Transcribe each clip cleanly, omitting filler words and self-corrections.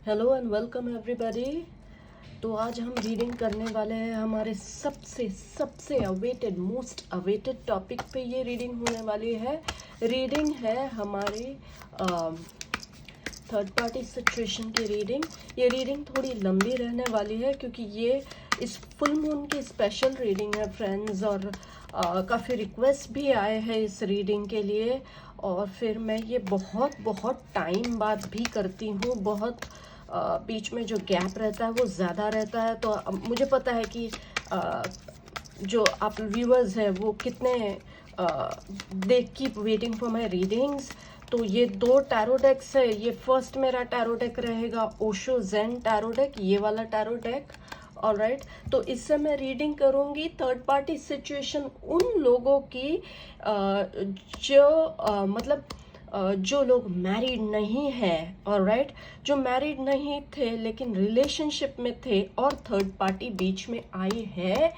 Hello and welcome everybody. तो आज हम रीडिंग करने वाले हैं हमारे सबसे सबसे अवेटेड मोस्ट अवेटेड टॉपिक पे। ये रीडिंग होने वाली है। रीडिंग है हमारी थर्ड पार्टी सिचुएशन की रीडिंग। ये रीडिंग थोड़ी लंबी रहने वाली है क्योंकि ये इस फुल मून की स्पेशल रीडिंग है फ्रेंड्स, और काफ़ी रिक्वेस्ट भी आए हैं इस रीडिंग के लिए। और फिर मैं ये बहुत बहुत टाइम बाद भी करती हूँ। बहुत बीच में जो गैप रहता है वो ज़्यादा रहता है। तो मुझे पता है कि जो आप व्यूअर्स हैं वो कितने they keep waiting for my readings. तो ये दो टैरो डेक्स है। ये फर्स्ट मेरा टैरो डेक रहेगा ओशो जेन टैरो डेक, ये वाला टैरो डेक। ऑलराइट, तो इससे मैं रीडिंग करूंगी थर्ड पार्टी सिचुएशन उन लोगों की जो मतलब जो लोग मैरिड नहीं हैं। ऑलराइट, जो मैरिड नहीं थे लेकिन रिलेशनशिप में थे और थर्ड पार्टी बीच में आई है,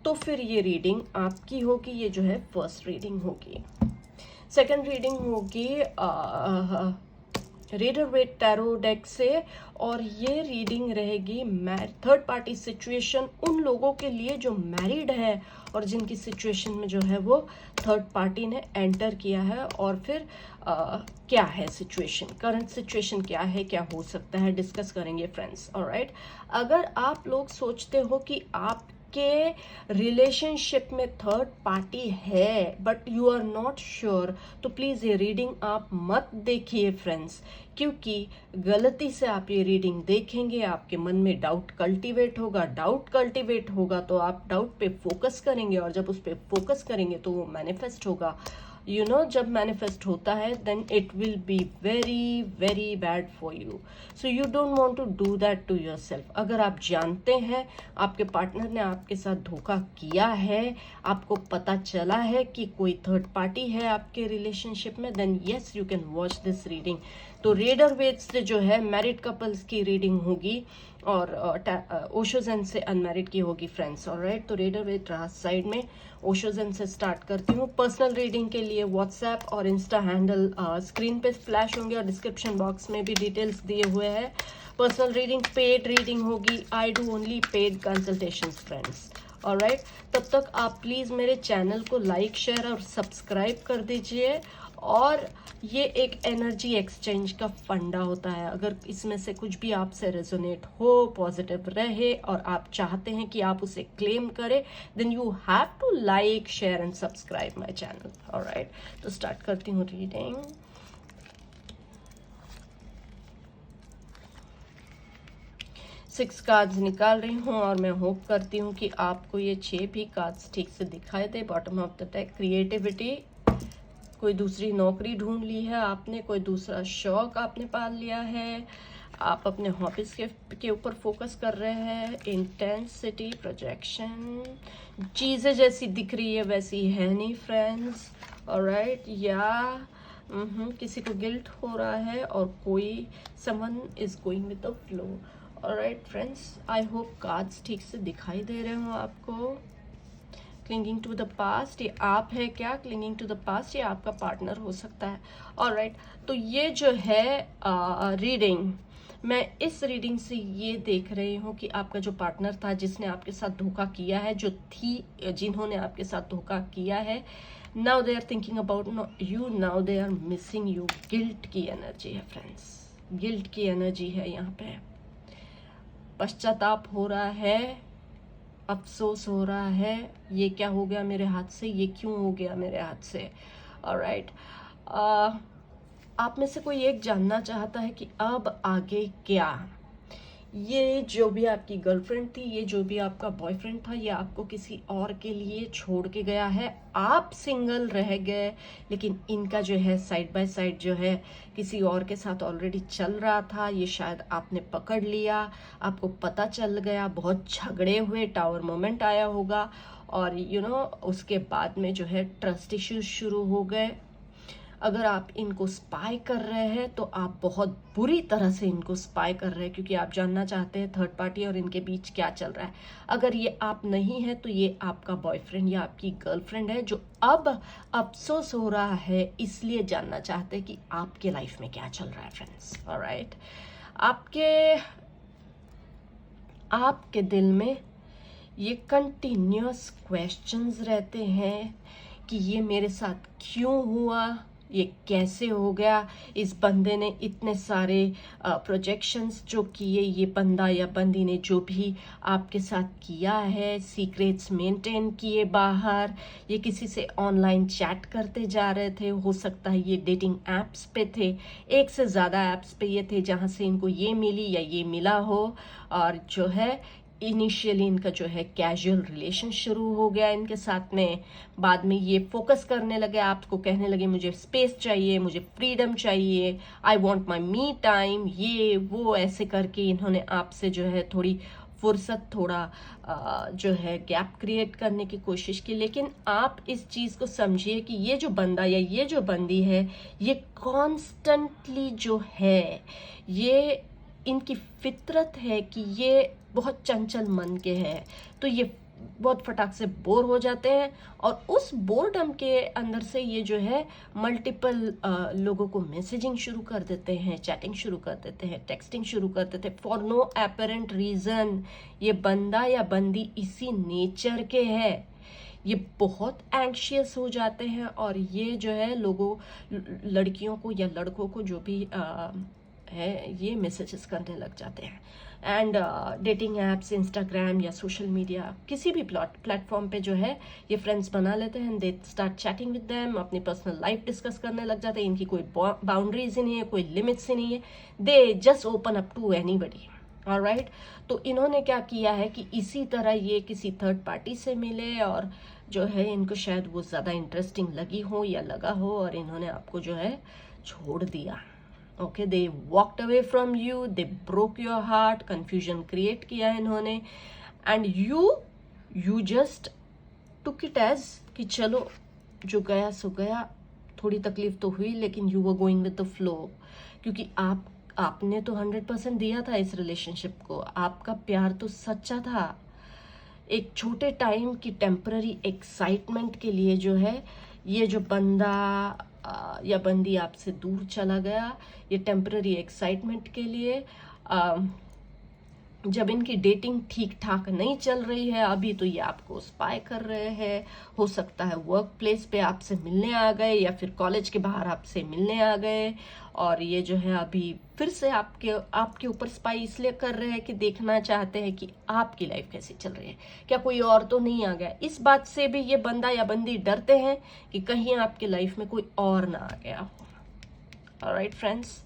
तो फिर ये रीडिंग आपकी होगी। ये जो है फर्स्ट रीडिंग होगी। सेकंड रीडिंग होगी रीडर वेट टैरो डेक से, और ये रीडिंग रहेगी थर्ड पार्टी सिचुएशन उन लोगों के लिए जो मैरिड है और जिनकी सिचुएशन में जो है वो थर्ड पार्टी ने एंटर किया है। और फिर क्या है सिचुएशन, करंट सिचुएशन क्या है, क्या हो सकता है, डिस्कस करेंगे फ्रेंड्स। ऑलराइट, अगर आप लोग सोचते हो कि आप के रिलेशनशिप में थर्ड पार्टी है but you are not sure, तो प्लीज़ ये रीडिंग आप मत देखिए फ्रेंड्स, क्योंकि गलती से आप ये रीडिंग देखेंगे आपके मन में डाउट कल्टीवेट होगा। डाउट कल्टीवेट होगा तो आप डाउट पे फोकस करेंगे, और जब उस पर फोकस करेंगे तो वो मैनिफेस्ट होगा। यू नो, जब मैनिफेस्ट होता है then it will be very very bad for you. So you don't want to do that to yourself. अगर आप जानते हैं आपके पार्टनर ने आपके साथ धोखा किया है, आपको पता चला है कि कोई थर्ड पार्टी है आपके रिलेशनशिप में, then yes you can watch this reading. तो रेडर वेट्स से जो है मैरिड कपल्स की रीडिंग होगी और ओशोजन से अनमैरिड की होगी फ्रेंड्स। ऑलराइट, तो रेडर वेट रहा साइड में। ओशोजन से स्टार्ट करती हूँ। पर्सनल रीडिंग के लिए व्हाट्सएप और इंस्टा हैंडल स्क्रीन पे फ्लैश होंगे और डिस्क्रिप्शन बॉक्स में भी डिटेल्स दिए हुए हैं। पर्सनल रीडिंग पेड रीडिंग होगी। I do only paid consultations friends. Alright, तब तक आप प्लीज़ मेरे चैनल को लाइक शेयर और सब्सक्राइब कर दीजिए। और ये एक एनर्जी एक्सचेंज का फंडा होता है। अगर इसमें से कुछ भी आपसे रेजोनेट हो, पॉजिटिव रहे और आप चाहते हैं कि आप उसे क्लेम करें, then you have to like share and subscribe my channel. Alright, तो स्टार्ट करती हूँ रीडिंग। सिक्स कार्ड्स निकाल रही हूँ और मैं होप करती हूँ कि आपको ये 6 भी कार्ड्स ठीक से दिखाई दे। Bottom of the deck creativity. कोई दूसरी नौकरी ढूंढ ली है आपने, कोई दूसरा शौक आपने पाल लिया है, आप अपने हॉबीज के ऊपर फोकस कर रहे हैं। इंटेंसिटी, प्रोजेक्शन, चीज़ें जैसी दिख रही है वैसी है नहीं फ्रेंड्स। ऑलराइट, या किसी को गिल्ट हो रहा है और कोई someone is going with the flow. Alright friends, I hope cards ठीक से दिखाई दे रहे हो आपको। क्लिंगिंग टू द पास्ट, ये आप है क्या? क्लिंगिंग टू द पास्ट, ये आपका पार्टनर हो सकता है। ऑलराइट, तो ये जो है रीडिंग, मैं इस रीडिंग से ये देख रही हूँ कि आपका जो पार्टनर था जिसने आपके साथ धोखा किया है, जो थी जिन्होंने आपके साथ धोखा किया है, now they are thinking about you, now they are missing you. Guilt की एनर्जी है फ्रेंड्स, गिल्ट की एनर्जी है यहाँ पे। पश्चाताप हो रहा है, अफसोस हो रहा है, ये क्या हो गया मेरे हाथ से, ये क्यों हो गया मेरे हाथ से। ऑलराइट, आप में से कोई एक जानना चाहता है कि अब आगे क्या। ये जो भी आपकी गर्लफ्रेंड थी, ये जो भी आपका बॉयफ्रेंड था, ये आपको किसी और के लिए छोड़ के गया है। आप सिंगल रह गए, लेकिन इनका जो है साइड बाय साइड जो है किसी और के साथ ऑलरेडी चल रहा था। ये शायद आपने पकड़ लिया, आपको पता चल गया, बहुत झगड़े हुए, टावर मोमेंट आया होगा, और यू नो उसके बाद में जो है ट्रस्ट इश्यूज शुरू हो गए। अगर आप इनको स्पाई कर रहे हैं तो आप बहुत बुरी तरह से इनको स्पाई कर रहे हैं, क्योंकि आप जानना चाहते हैं थर्ड पार्टी और इनके बीच क्या चल रहा है। अगर ये आप नहीं है तो ये आपका बॉयफ्रेंड या आपकी गर्लफ्रेंड है, जो अब अफसोस हो रहा है, इसलिए जानना चाहते हैं कि आपके लाइफ में क्या चल रहा है फ्रेंड्स। ऑलराइट, आपके दिल में ये कंटिन्यूअस क्वेश्चंस रहते हैं कि ये मेरे साथ क्यों हुआ, ये कैसे हो गया, इस बंदे ने इतने सारे प्रोजेक्शंस जो किए, ये बंदा या बंदी ने जो भी आपके साथ किया है, सीक्रेट्स मेंटेन किए बाहर, ये किसी से ऑनलाइन चैट करते जा रहे थे, हो सकता है ये डेटिंग ऐप्स पे थे, एक से ज़्यादा ऐप्स पे ये थे जहाँ से इनको ये मिली या ये मिला हो, और जो है इनिशियली इनका जो है कैजुअल रिलेशन शुरू हो गया इनके साथ में, बाद में ये फोकस करने लगे, आपको कहने लगे मुझे स्पेस चाहिए, मुझे फ्रीडम चाहिए, I want my me time, ये वो ऐसे करके इन्होंने आपसे जो है थोड़ी फुर्सत, थोड़ा जो है गैप क्रिएट करने की कोशिश की। लेकिन आप इस चीज़ को समझिए कि ये जो बंदा या ये जो बंदी है, ये कॉन्स्टेंटली जो है, ये इनकी फितरत है कि ये बहुत चंचल मन के हैं, तो ये बहुत फटाक से बोर हो जाते हैं, और उस बोरडम के अंदर से ये जो है मल्टीपल लोगों को मैसेजिंग शुरू कर देते हैं, चैटिंग शुरू कर देते हैं, टेक्सटिंग शुरू कर देते हैं फॉर नो एपरेंट रीज़न। ये बंदा या बंदी इसी नेचर के है, ये बहुत एंग्शियस हो जाते हैं, और ये जो है लोगों, लड़कियों को या लड़कों को जो भी है, ये मैसेजेस करने लग जाते हैं। एंड डेटिंग ऐप्स, इंस्टाग्राम या सोशल मीडिया, किसी भी प्लेटफॉर्म पे जो है ये फ्रेंड्स बना लेते हैं, they start chatting with them, अपनी पर्सनल लाइफ डिस्कस करने लग जाते हैं, इनकी कोई बाउंड्रीज ही नहीं है, कोई लिमिट्स ही नहीं है, they just open up to anybody. Alright, तो इन्होंने क्या किया है कि इसी तरह ये किसी थर्ड पार्टी से मिले, और जो है इनको शायद वो ज़्यादा इंटरेस्टिंग लगी हो या लगा हो, और इन्होंने आपको जो है छोड़ दिया। Okay, they walked away from you, they broke your heart, confusion create किया है इन्होंने, and you just took it as कि चलो जो गया सो गया, थोड़ी तकलीफ तो हुई, लेकिन you were going with the flow, क्योंकि आपने तो 100% दिया था इस रिलेशनशिप को, आपका प्यार तो सच्चा था। एक छोटे टाइम की टेम्पररी एक्साइटमेंट के लिए जो है ये जो बंदा या बंदी आपसे दूर चला गया, ये टेम्पररी एक्साइटमेंट के लिए, जब इनकी डेटिंग ठीक ठाक नहीं चल रही है अभी, तो ये आपको स्पाई कर रहे हैं, हो सकता है वर्क प्लेस पे आपसे मिलने आ गए, या फिर कॉलेज के बाहर आपसे मिलने आ गए, और ये जो है अभी फिर से आपके ऊपर स्पाई इसलिए कर रहे हैं कि देखना चाहते हैं कि आपकी लाइफ कैसी चल रही है, क्या कोई और तो नहीं आ गया। इस बात से भी ये बंदा या बंदी डरते हैं कि कहीं आपकी लाइफ में कोई और ना आ गया हो। ऑलराइट फ्रेंड्स,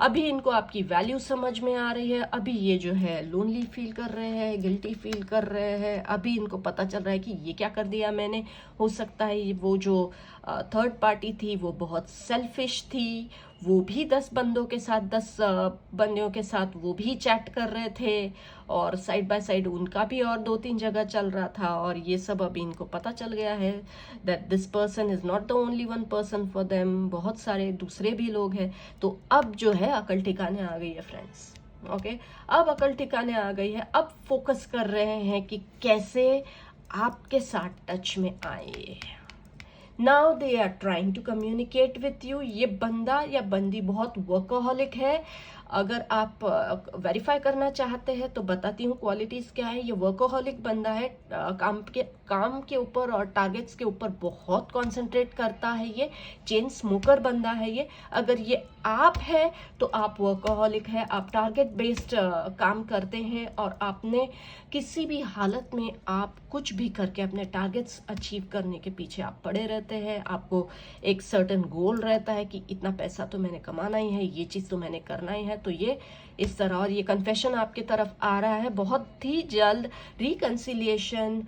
अभी इनको आपकी वैल्यू समझ में आ रही है, अभी ये जो है लोनली फील कर रहे हैं, गिल्टी फील कर रहे हैं, अभी इनको पता चल रहा है कि ये क्या कर दिया मैंने। हो सकता है वो जो थर्ड पार्टी थी वो बहुत सेल्फिश थी, वो भी 10 बंदों के साथ, 10 बंदियों के साथ वो भी चैट कर रहे थे, और साइड बाय साइड उनका भी और 2-3 जगह चल रहा था, और ये सब अभी इनको पता चल गया है that this person is not the only one person for them, बहुत सारे दूसरे भी लोग हैं। तो अब जो है अकल ठिकाने आ गई है फ्रेंड्स। ओके, अब अकल ठिकाने आ गई है, अब फोकस कर रहे हैं कि कैसे आपके साथ टच में आए। Now they are trying to communicate with you. ये बंदा या बंदी बहुत वर्कaholic है। अगर आप वेरीफाई करना चाहते हैं तो बताती हूँ क्वालिटीज क्या है। ये वर्कaholic बंदा है, काम के ऊपर और टारगेट्स के ऊपर बहुत कंसंट्रेट करता है। ये चेन स्मोकर बंदा है ये। अगर ये आप है तो आप वर्कaholic है, आप टारगेट बेस्ड काम करते हैं, और आपने किसी भी हालत में आप कुछ भी करके अपने टारगेट्स अचीव करने के पीछे आप पड़े रहते हैं। आपको एक सर्टेन गोल रहता है कि इतना पैसा तो मैंने कमाना ही है, ये चीज़ तो मैंने करना ही है। तो ये इस तरह, और ये कन्फेशन आपकी तरफ आ रहा है। बहुत ही जल्द रिकंसिलिएशन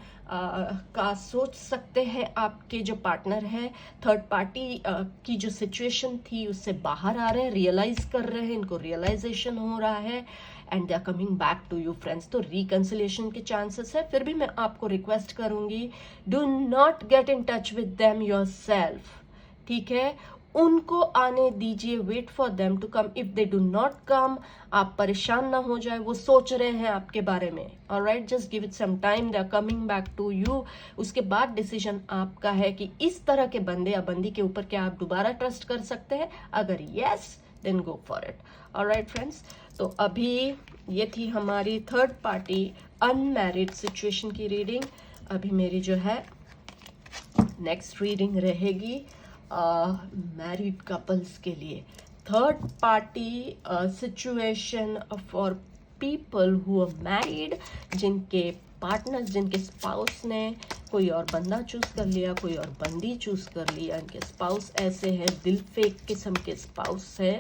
का सोच सकते हैं आपके जो पार्टनर है। थर्ड पार्टी की जो सिचुएशन थी उससे बाहर आ रहे हैं, रियलाइज कर रहे हैं, इनको रियलाइजेशन हो रहा है, and they are coming back to you friends. तो रिकंसिलिएशन के चांसेस है। फिर भी मैं आपको रिक्वेस्ट करूंगी, do not get in touch with them yourself, ठीक है? उनको आने दीजिए, wait for them to come. If they do not come, आप परेशान ना हो जाए, वो सोच रहे हैं आपके बारे में। Alright, just give it some time, they are coming back to you. उसके बाद डिसीजन आपका है कि इस तरह के बंदे या बंदी के ऊपर क्या आप दोबारा ट्रस्ट कर सकते हैं। अगर yes, then go for it. Alright friends, तो अभी ये थी हमारी थर्ड पार्टी अनमैरिड सिचुएशन की रीडिंग। अभी मेरी जो है नेक्स्ट रीडिंग रहेगी मैरिड कपल्स के लिए। Third party situation for people who are married, जिनके पार्टनर्स, जिनके स्पाउस ने कोई और बंदा चूज कर लिया, कोई और बंदी चूज कर लिया, इनके स्पाउस ऐसे हैं, दिल फेक किस्म के स्पाउस है,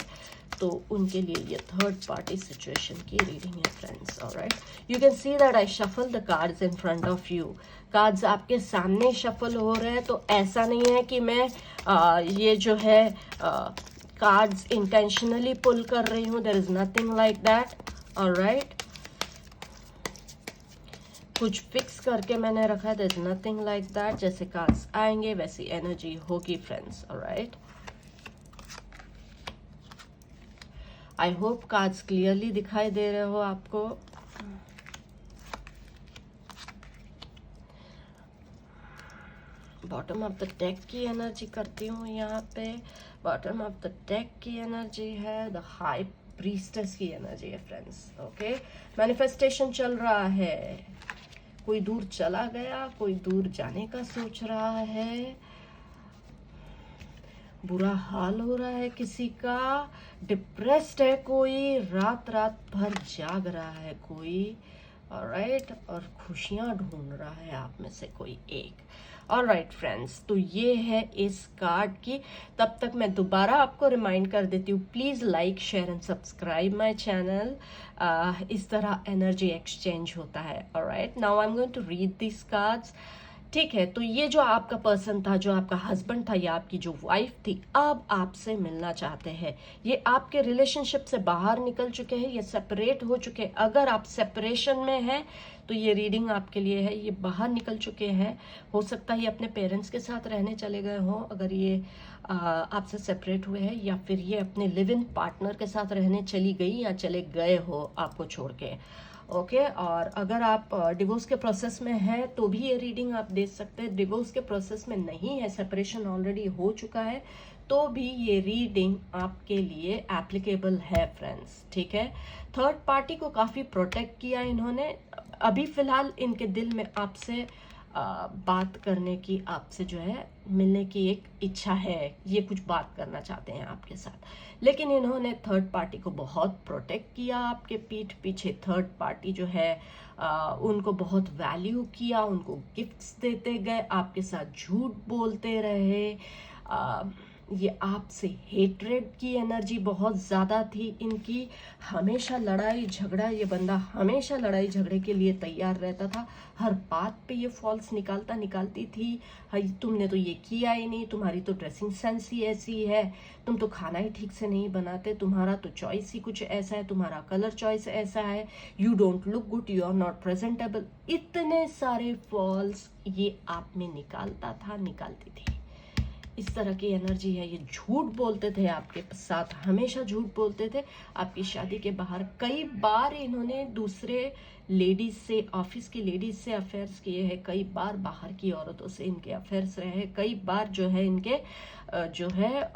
तो उनके लिए ये थर्ड पार्टी सिचुएशन की रीडिंग है friends. Alright, you can see that I shuffle the cards in front of you. Cards आपके सामने शफल हो रहे हैं, तो ऐसा नहीं है कि मैं ये जो है कार्ड्स इंटेंशनली पुल कर रही हूँ, there is nothing like that. Alright, कुछ फिक्स करके मैंने रखा है, there is nothing like that. जैसे कार्ड्स आएंगे वैसी एनर्जी होगी friends. Alright, I hope cards clearly दिखाई दे रहे हो आपको। बॉटम ऑफ द डेक की एनर्जी करती हूँ यहाँ पे। बॉटम ऑफ द डेक की एनर्जी है द हाई प्रीस्टेस की एनर्जी है फ्रेंड्स। ओके, मैनिफेस्टेशन चल रहा है, कोई दूर चला गया, कोई दूर जाने का सोच रहा है, बुरा हाल हो रहा है किसी का, डिप्रेस्ड है कोई, रात रात भर जाग रहा है कोई। ऑलराइट, और खुशियां ढूंढ रहा है आप में से कोई एक। ऑलराइट फ्रेंड्स, तो ये है इस कार्ड की। तब तक मैं दोबारा आपको रिमाइंड कर देती हूँ, please like, share and subscribe my channel. इस तरह एनर्जी एक्सचेंज होता है। Alright, now I am going to read this cards. ठीक है, तो ये जो आपका पर्सन था, जो आपका हस्बैंड था या आपकी जो वाइफ थी, अब आपसे मिलना चाहते हैं। ये आपके रिलेशनशिप से बाहर निकल चुके हैं, ये सेपरेट हो चुके हैं। अगर आप सेपरेशन में हैं तो ये रीडिंग आपके लिए है। ये बाहर निकल चुके हैं, हो सकता है ये अपने पेरेंट्स के साथ रहने चले गए हों अगर ये आपसे सेपरेट हुए हैं, या फिर ये अपने लिव इन पार्टनर के साथ रहने चली गई या चले गए हो आपको छोड़ के। ओके, और अगर आप डिवोर्स के प्रोसेस में हैं तो भी ये रीडिंग आप दे सकते हैं। डिवोर्स के प्रोसेस में नहीं है, सेपरेशन ऑलरेडी हो चुका है, तो भी ये रीडिंग आपके लिए एप्लीकेबल है फ्रेंड्स। ठीक है, थर्ड पार्टी को काफ़ी प्रोटेक्ट किया इन्होंने। अभी फिलहाल इनके दिल में आपसे बात करने की, आपसे जो है मिलने की एक इच्छा है, ये कुछ बात करना चाहते हैं आपके साथ, लेकिन इन्होंने थर्ड पार्टी को बहुत प्रोटेक्ट किया। आपके पीठ पीछे थर्ड पार्टी जो है उनको बहुत वैल्यू किया, उनको गिफ्ट्स देते गए, आपके साथ झूठ बोलते रहे। ये आपसे हेट्रेड की एनर्जी बहुत ज़्यादा थी इनकी, हमेशा लड़ाई झगड़ा, ये बंदा हमेशा लड़ाई झगड़े के लिए तैयार रहता था। हर बात पे ये फॉल्स निकालती थी, तुमने तो ये किया ही नहीं, तुम्हारी तो ड्रेसिंग सेंस ही ऐसी है, तुम तो खाना ही ठीक से नहीं बनाते, तुम्हारा तो चॉइस ही कुछ ऐसा है, तुम्हारा कलर चॉइस ऐसा है, you don't look good, you are not presentable. इतने सारे फॉल्स ये आप में निकालती थी। इस तरह की एनर्जी है। ये झूठ बोलते थे आपके साथ, हमेशा झूठ बोलते थे। आपकी शादी के बाहर कई बार इन्होंने दूसरे लेडीज से, ऑफिस की लेडीज से अफेयर्स किए हैं, कई बार बाहर की औरतों से इनके अफेयर्स रहे हैं, कई बार जो है इनके जो है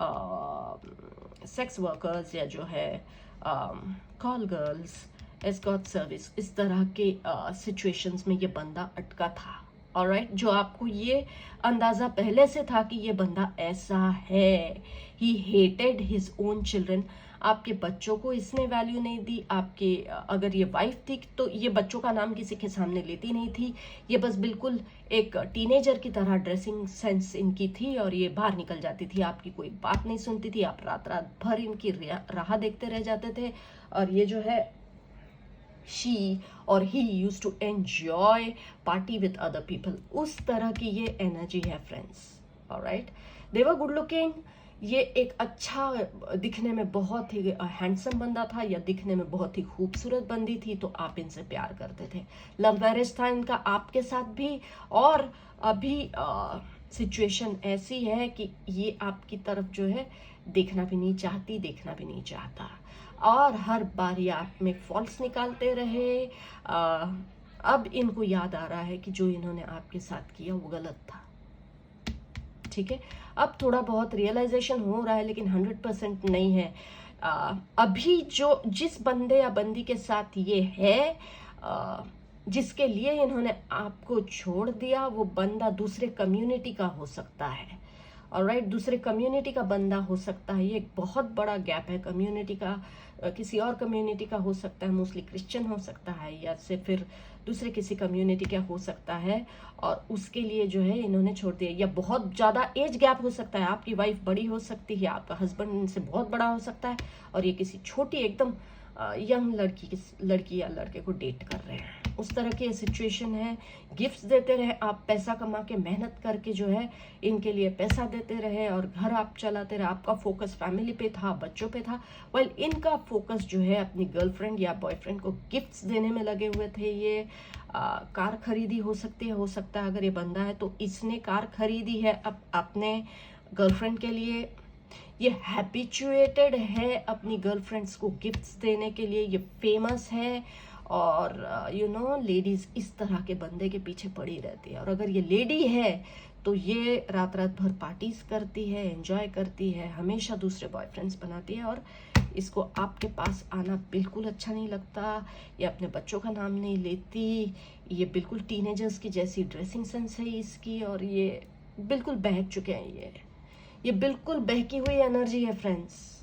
सेक्स वर्कर्स या जो है कॉल गर्ल्स, एस्कॉर्ट सर्विस, इस तरह के सिचुएशंस में ये बंदा अटका था। ऑलराइट, जो आपको ये अंदाजा पहले से था कि ये बंदा ऐसा है। ही हेटेड हिज ओन चिल्ड्रन। आपके बच्चों को इसने वैल्यू नहीं दी। आपके अगर ये वाइफ थी तो ये बच्चों का नाम किसी के सामने लेती नहीं थी। ये बस बिल्कुल एक टीनेजर की तरह ड्रेसिंग सेंस इनकी थी और ये बाहर निकल जाती थी, आपकी कोई बात नहीं सुनती थी। आप रात रात भर इनकी राह देखते रह जाते थे। और ये जो है she or he used to enjoy party with other people, उस तरह की ये एनर्जी है friends. Alright, they were good looking। ये एक अच्छा दिखने में बहुत ही हैंडसम बंदा था या दिखने में बहुत ही खूबसूरत बंदी थी, तो आप इनसे प्यार करते थे। लव मैरिज था इनका आपके साथ भी, और अभी सिचुएशन ऐसी है कि ये आपकी तरफ जो है देखना भी नहीं चाहती, देखना भी नहीं चाहता, और हर बार ये आप में फॉल्स निकालते रहे। अब इनको याद आ रहा है कि जो इन्होंने आपके साथ किया वो गलत था। ठीक है, अब थोड़ा बहुत रियलाइजेशन हो रहा है, लेकिन 100% नहीं है। अभी जो जिस बंदे या बंदी के साथ ये है, जिसके लिए इन्होंने आपको छोड़ दिया, वो बंदा दूसरे कम्युनिटी का हो सकता है। ऑलराइट, दूसरे कम्युनिटी का बंदा हो सकता है। ये एक बहुत बड़ा गैप है। कम्युनिटी का किसी और कम्युनिटी का हो सकता है, मोस्टली क्रिश्चियन हो सकता है, या से फिर दूसरे किसी कम्युनिटी का हो सकता है, और उसके लिए जो है इन्होंने छोड़ दिया। या बहुत ज़्यादा एज गैप हो सकता है, आपकी वाइफ बड़ी हो सकती है, आपका हस्बैंड इनसे बहुत बड़ा हो सकता है, और ये किसी छोटी एकदम यंग लड़की या लड़के को डेट कर रहे हैं। उस तरह की सिचुएशन है। गिफ्ट्स देते रहे आप, पैसा कमा के मेहनत करके जो है इनके लिए पैसा देते रहे और घर आप चलाते रहे। आपका फोकस फैमिली पे था, बच्चों पे था, वेल इनका फोकस जो है अपनी गर्लफ्रेंड या बॉयफ्रेंड को गिफ्ट्स देने में लगे हुए थे। ये कार खरीदी हो सकता है अगर ये बंदा है तो इसने कार खरीदी है अब अपने गर्लफ्रेंड के लिए। ये हैबिचुएटेड है अपनी गर्लफ्रेंड्स को गिफ्ट्स देने के लिए, ये फेमस है, और लेडीज इस तरह के बंदे के पीछे पड़ी रहती है। और अगर ये लेडी है तो ये रात भर पार्टीज करती है, एंजॉय करती है, हमेशा दूसरे बॉयफ्रेंड्स बनाती है, और इसको आपके पास आना बिल्कुल अच्छा नहीं लगता। ये अपने बच्चों का नाम नहीं लेती, ये बिल्कुल टीनेजर्स की जैसी ड्रेसिंग सेंस है इसकी, और ये बिल्कुल बहक चुके हैं। ये बिल्कुल बहकी हुई एनर्जी है फ्रेंड्स।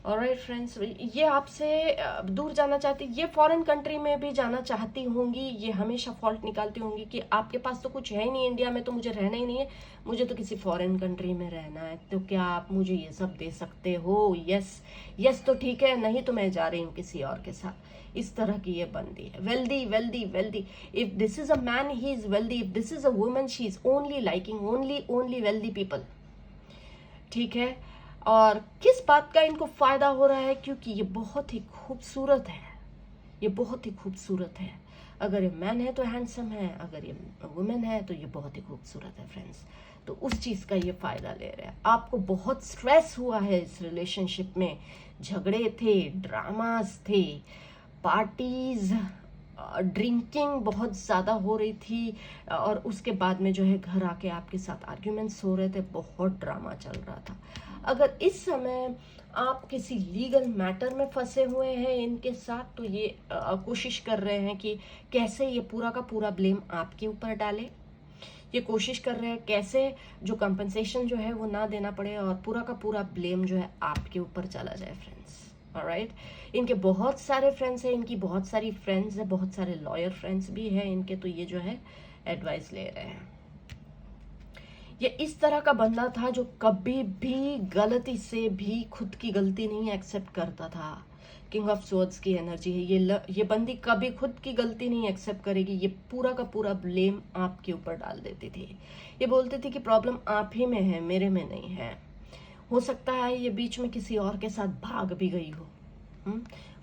ऑलराइट फ्रेंड्स, ये आपसे दूर जाना चाहती, ये फॉरेन कंट्री में भी जाना चाहती होंगी। ये हमेशा फॉल्ट निकालती होंगी कि आपके पास तो कुछ है ही नहीं इंडिया में, तो मुझे रहना ही नहीं है, मुझे तो किसी फॉरेन कंट्री में रहना है, तो क्या आप मुझे ये सब दे सकते हो? यस तो ठीक है, नहीं तो मैं जा रही हूँ किसी और के साथ। इस तरह की ये बंदी है। Wealthy. If this is a man, he is wealthy. If this is a woman, she is only liking only wealthy people. ठीक है, और किस बात का इनको फायदा हो रहा है? क्योंकि ये बहुत ही खूबसूरत है। अगर ये मैन है तो हैंडसम है, अगर ये वुमेन है तो ये बहुत ही खूबसूरत है फ्रेंड्स। तो उस चीज का ये फायदा ले रहे हैं। आपको बहुत स्ट्रेस हुआ है इस रिलेशनशिप में, झगड़े थे, ड्रामास थे, पार्टीज, ड्रिंकिंग बहुत ज़्यादा हो रही थी, और उसके बाद में जो है घर आके आपके साथ आर्ग्यूमेंट्स हो रहे थे, बहुत ड्रामा चल रहा था। अगर इस समय आप किसी लीगल मैटर में फंसे हुए हैं इनके साथ, तो ये कोशिश कर रहे हैं कि कैसे ये पूरा का पूरा ब्लेम आपके ऊपर डाले। ये कोशिश कर रहे हैं कैसे जो कंपनसेशन जो है वो ना देना पड़े, और पूरा का पूरा ब्लेम जो है आपके ऊपर चला जाए फ्रेंड्स। ऑलराइट, इनके बहुत सारे फ्रेंड्स हैं, इनकी बहुत सारी फ्रेंड्स है, बहुत सारे लॉयर फ्रेंड्स भी हैं इनके, तो ये जो है एडवाइस ले रहे हैं। ये इस तरह का बंदा था जो कभी भी गलती से भी खुद की गलती नहीं एक्सेप्ट करता था। किंग ऑफ स्वॉर्ड्स की एनर्जी है। ये बंदी कभी खुद की गलती नहीं एक्सेप्ट करेगी, ये पूरा का पूरा ब्लेम आपके ऊपर डाल देती थी। ये बोलती थी कि प्रॉब्लम आप ही में है, मेरे में नहीं है। हो सकता है ये बीच में किसी और के साथ भाग भी गई हो,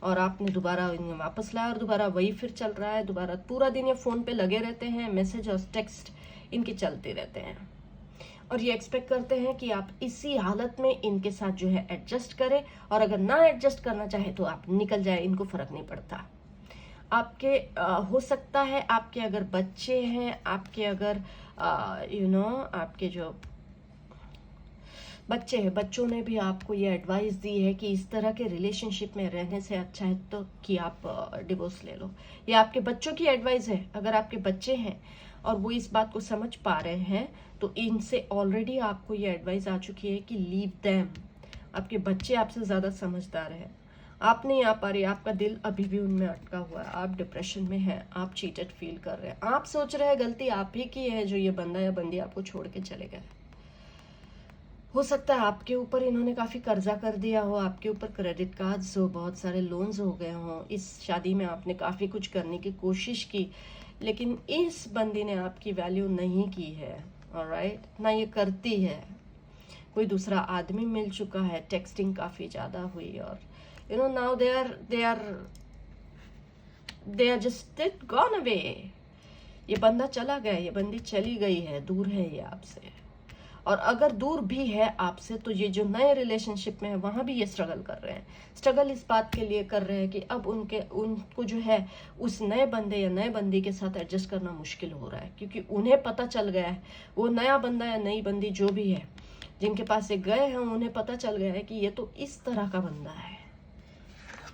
और आपने दोबारा इन्हें वापस लाया, और दोबारा वही फिर चल रहा है। दोबारा पूरा दिन ये फोन पे लगे रहते हैं, मैसेज और टेक्स्ट इनके चलते रहते हैं, और ये एक्सपेक्ट करते हैं कि आप इसी हालत में इनके साथ जो है एडजस्ट करें, और अगर ना एडजस्ट करना चाहे तो आप निकल जाए, इनको फर्क नहीं पड़ता। आपके हो सकता है आपके अगर बच्चे हैं, आपके अगर आपके जो बच्चे हैं, बच्चों ने भी आपको ये एडवाइस दी है कि इस तरह के रिलेशनशिप में रहने से अच्छा है तो कि आप डिवोर्स ले लो। ये आपके बच्चों की एडवाइस है। अगर आपके बच्चे हैं और वो इस बात को समझ पा रहे हैं, तो इनसे ऑलरेडी आपको ये एडवाइस आ चुकी है कि लीव देम। आपके बच्चे आपसे ज़्यादा समझदार हैं, आप नहीं आ पा रही, आपका दिल अभी भी उनमें अटका हुआ है, आप डिप्रेशन में हैं, आप चीटेड फील कर रहे हैं, आप सोच रहे हैं गलती आप ही की है जो ये बंदा या बंदी आपको छोड़ के चले गए। हो सकता है आपके ऊपर इन्होंने काफ़ी कर्जा कर दिया हो, आपके ऊपर क्रेडिट कार्ड्स हो, बहुत सारे लोन्स हो गए हों। इस शादी में आपने काफ़ी कुछ करने की कोशिश की, लेकिन इस बंदी ने आपकी वैल्यू नहीं की है। ऑलराइट, ना ये करती है। कोई दूसरा आदमी मिल चुका है, टेक्सटिंग काफ़ी ज़्यादा हुई, और now they are just gone away. ये बंदा चला गया, ये बंदी चली गई है, दूर है ये आपसे। और अगर दूर भी है आपसे, तो ये जो नए रिलेशनशिप में है वहां भी ये स्ट्रगल कर रहे हैं। स्ट्रगल इस बात के लिए कर रहे हैं कि अब उनको जो है उस नए बंदे या नए बंदी के साथ एडजस्ट करना मुश्किल हो रहा है, क्योंकि उन्हें पता चल गया है वो नया बंदा या नई बंदी जो भी है जिनके पास ये गए हैं उन्हें पता चल गया है कि ये तो इस तरह का बंदा है,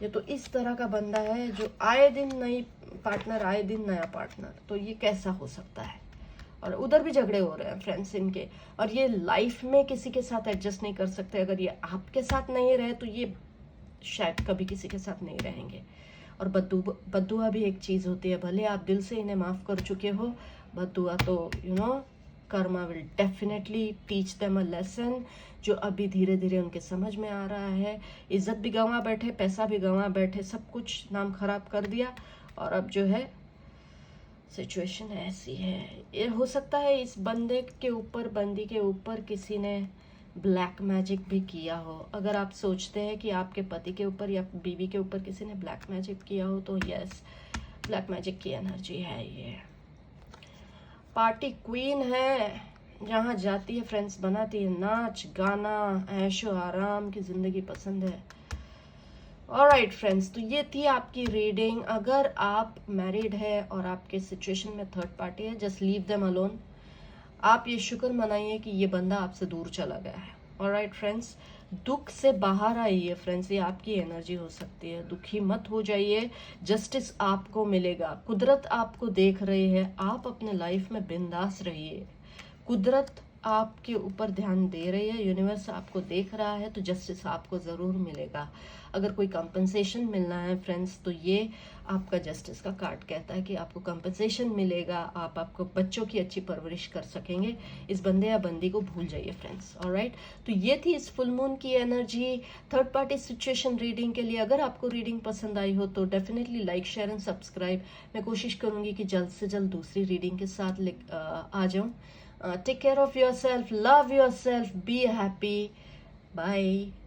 ये तो इस तरह का बंदा है जो आए दिन नई पार्टनर, आए दिन नया पार्टनर, तो ये कैसा हो सकता है। और उधर भी झगड़े हो रहे हैं फ्रेंड्स इनके, और ये लाइफ में किसी के साथ एडजस्ट नहीं कर सकते। अगर ये आपके साथ नहीं रहे तो ये शायद कभी किसी के साथ नहीं रहेंगे। और बद्दुआ भी एक चीज़ होती है, भले आप दिल से इन्हें माफ़ कर चुके हो, बद्दुआ तो Karma will definitely teach them a lesson, जो अभी धीरे धीरे उनके समझ में आ रहा है। इज्जत भी गंवा बैठे, पैसा भी गंवा बैठे, सब कुछ नाम खराब कर दिया, और अब जो है सिचुएशन ऐसी है। ये हो सकता है इस बंदे के ऊपर, बंदी के ऊपर किसी ने ब्लैक मैजिक भी किया हो। अगर आप सोचते हैं कि आपके पति के ऊपर या बीवी के ऊपर किसी ने ब्लैक मैजिक किया हो तो यस, ब्लैक मैजिक की एनर्जी है ये। पार्टी क्वीन है, जहाँ जाती है फ्रेंड्स बनाती है नाच गाना, ऐशो आराम की जिंदगी पसंद है। ऑलराइट फ्रेंड्स, तो ये थी आपकी रीडिंग। अगर आप मैरिड है और आपके सिचुएशन में थर्ड पार्टी है, जस्ट लीव देम अलोन। आप ये शुक्र मनाइए कि ये बंदा आपसे दूर चला गया है। ऑलराइट फ्रेंड्स, दुख से बाहर आइए फ्रेंड्स, ये आपकी एनर्जी हो सकती है। दुखी मत हो जाइए, जस्टिस आपको मिलेगा। कुदरत आपको देख रही है, आप अपने लाइफ में बिंदास रहिए। कुदरत आपके ऊपर ध्यान दे रही है, यूनिवर्स आपको देख रहा है, तो जस्टिस आपको ज़रूर मिलेगा। अगर कोई कंपनसेशन मिलना है फ्रेंड्स, तो ये आपका जस्टिस का कार्ड कहता है कि आपको कंपनसेशन मिलेगा, आपको बच्चों की अच्छी परवरिश कर सकेंगे। इस बंदे या बंदी को भूल जाइए फ्रेंड्स। ऑलराइट, तो ये थी इस फुल मून की energy third party situation reading के लिए। अगर आपको रीडिंग पसंद आई हो तो definitely like, share and subscribe. मैं कोशिश करूंगी कि जल्द से जल्द दूसरी रीडिंग के साथ आ जाऊं। Take care of yourself, love yourself, be happy. Bye.